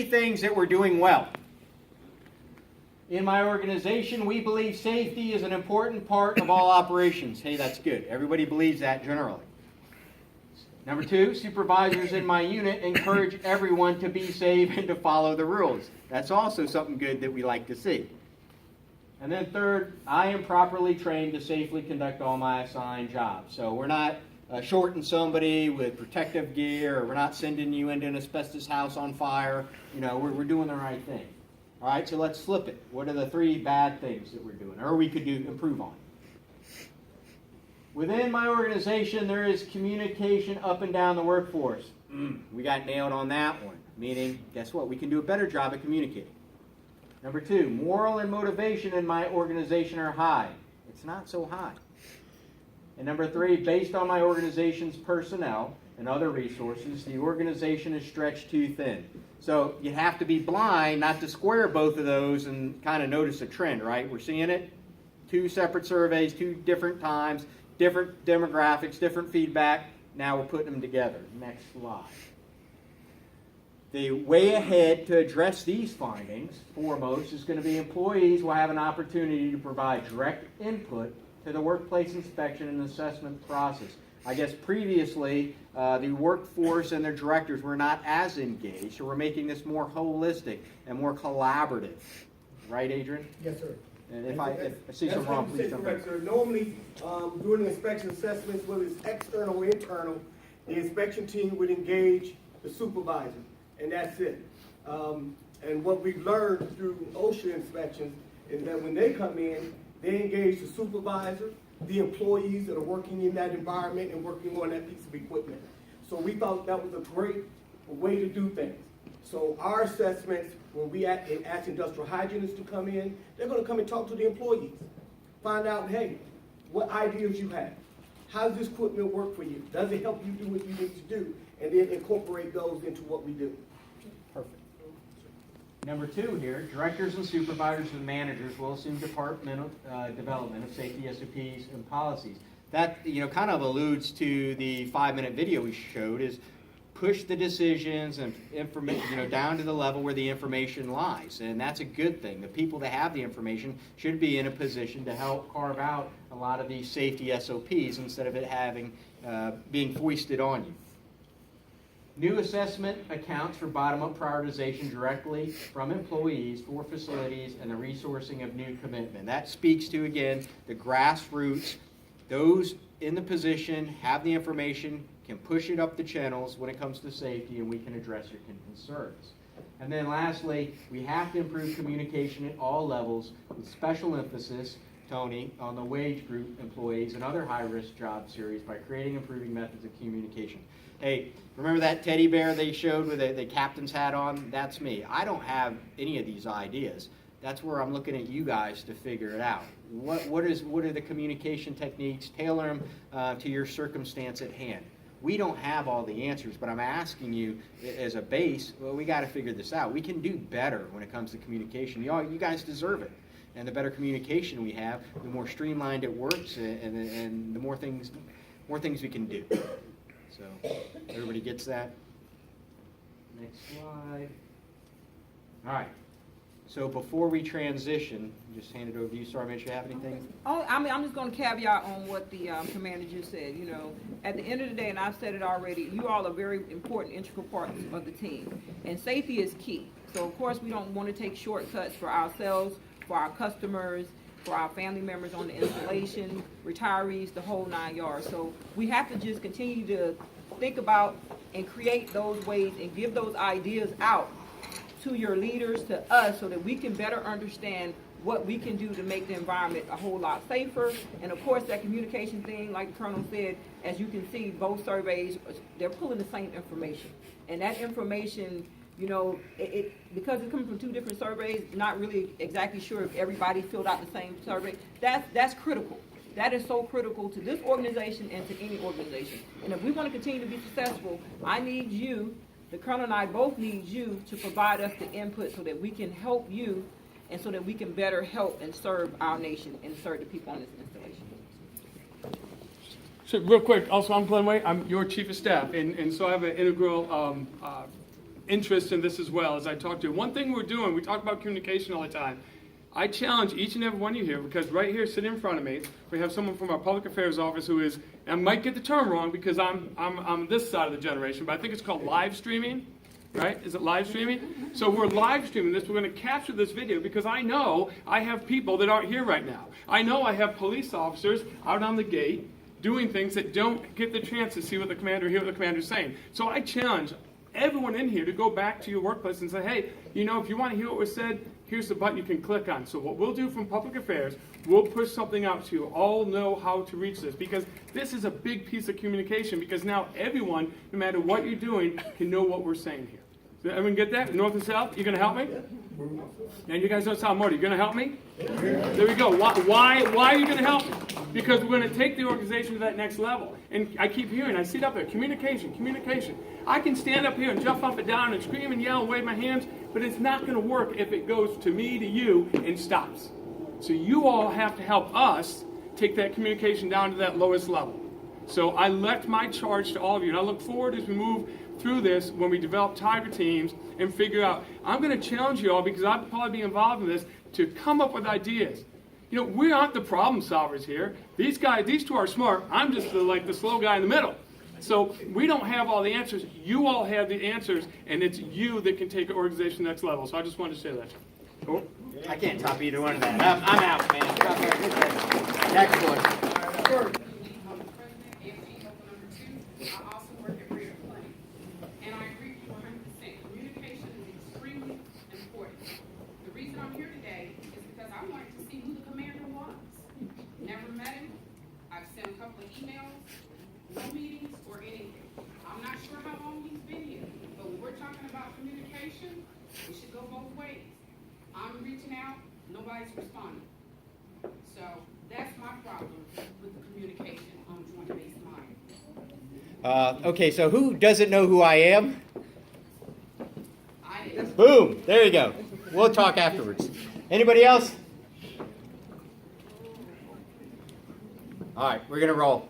Things that we're doing well. In my organization, we believe safety is an important part of all operations. Hey, that's good. Everybody believes that generally. Number two, supervisors in my unit encourage everyone to be safe and to follow the rules. That's also something good that we like to see. And then third, I am properly trained to safely conduct all my assigned jobs. So we're not shorting somebody with protective gear, or we're not sending you into an asbestos house on fire. You know, we're doing the right thing. All right, so let's flip it. What are the three bad things that we're doing, or we could improve on? Within my organization, there is communication up and down the workforce. We got nailed on that one, meaning, guess what? We can do a better job at communicating. Number two, moral and motivation in my organization are high. It's not so high. And number three, based on my organization's personnel and other resources, the organization is stretched too thin. So you have to be blind not to square both of those and kind of notice a trend, right? We're seeing it. Two separate surveys, two different times, different demographics, different feedback. Now we're putting them together. Next slide. The way ahead to address these findings, foremost, is going to be employees will have an opportunity to provide direct input to the workplace inspection and assessment process. I guess previously, the workforce and their directors were not as engaged, so we're making this more holistic and more collaborative. Right, Adrian? Yes, sir. And if I see something wrong, please jump in. Correct, sir. Normally, during the inspection assessments, whether it's external or internal, the inspection team would engage the supervisor, and that's it. And what we've learned through OSHA inspections is that when they come in, they engage the supervisor, the employees that are working in that environment and working on that piece of equipment. So we thought that was a great way to do things. So our assessments, when we ask industrial hygienists to come in, they're going to come and talk to the employees. Find out, hey, what ideas you have. How does this equipment work for you? Does it help you do what you need to do? And then incorporate those into what we do. Perfect. Number two here, directors and supervisors and managers will assume departmental development of safety SOPs and policies. That, kind of alludes to the 5-minute video we showed, is push the decisions and information, down to the level where the information lies. And that's a good thing. The people that have the information should be in a position to help carve out a lot of these safety SOPs instead of it being foisted on you. New assessment accounts for bottom-up prioritization directly from employees for facilities and the resourcing of new commitment. That speaks to, again, the grassroots. Those in the position have the information, can push it up the channels when it comes to safety, and we can address your concerns. And then lastly, we have to improve communication at all levels with special emphasis, Tony, on the wage group employees and other high-risk job series by creating improving methods of communication. Hey, remember that teddy bear they showed with the captain's hat on? That's me. I don't have any of these ideas. That's where I'm looking at you guys to figure it out. What are the communication techniques? Tailor them to your circumstance at hand. We don't have all the answers, but I'm asking you as a base, well, we got to figure this out. We can do better when it comes to communication. You guys deserve it. And the better communication we have, the more streamlined it works, and the more things we can do. So everybody gets that? Next slide. All right. So before we transition, just hand it over to you. Sorry, Mitch, you have anything? Oh, I'm just going to caveat on what the commander just said. At the end of the day, and I've said it already, you all are very important, integral parts of the team. And safety is key. So, of course, we don't want to take shortcuts for ourselves, for our customers, for our family members on the installation, retirees, the whole 9 yards. So we have to just continue to think about and create those ways and give those ideas out to your leaders, to us, so that we can better understand what we can do to make the environment a whole lot safer. And of course, that communication thing, like the Colonel said, as you can see, both surveys, they're pulling the same information. And that information, because it's coming from two different surveys, not really exactly sure if everybody filled out the same survey. That's critical. That is so critical to this organization and to any organization. And if we want to continue to be successful, I need you, the Colonel and I both need you to provide us the input so that we can help you and so that we can better help and serve our nation and serve the people on this installation. So real quick, also I'm Glenn Way, I'm your Chief of Staff, and so I have an integral interest in this as well as I talk to you. One thing we're doing, we talk about communication all the time. I challenge each and every one of you here, because right here sitting in front of me, we have someone from our public affairs office who is, and I might get the term wrong because I'm this side of the generation, but I think it's called live streaming. Right? Is it live streaming? So we're live streaming this. We're going to capture this video because I know I have people that aren't here right now. I know I have police officers out on the gate doing things that don't get the chance to see what the commander, hear what the commander's saying. So I challenge everyone in here to go back to your workplace and say, hey, you know, if you want to hear what was said, here's the button you can click on. So what we'll do from public affairs, we'll push something out to you. All know how to reach this, because this is a big piece of communication, because now everyone, no matter what you're doing, can know what we're saying here. Did everyone get that? North and South, you going to help me? And you guys don't sound Marty. You going to help me? There we go. Why are you going to help me? Because we're going to take the organization to that next level. And I keep hearing, I see it up there, communication, communication. I can stand up here and jump up and down and scream and yell and wave my hands, but it's not going to work if it goes to me, to you, and stops. So you all have to help us take that communication down to that lowest level. So I left my charge to all of you, and I look forward as we move through this when we develop Tiger teams and figure out, I'm going to challenge you all, because I'll probably be involved in this, to come up with ideas. You know, we aren't the problem solvers here. These two are smart. I'm just the slow guy in the middle. So we don't have all the answers. You all have the answers, and it's you that can take an organization to the next level. So I just wanted to say that. Cool? I can't top either one of that. I'm out, man. Next one. I'm reaching out, nobody's responding. So that's my problem with the communication on Joint Base Mine. Okay, so who doesn't know who I am? I did. Boom! There you go. We'll talk afterwards. Anybody else? All right, we're going to roll.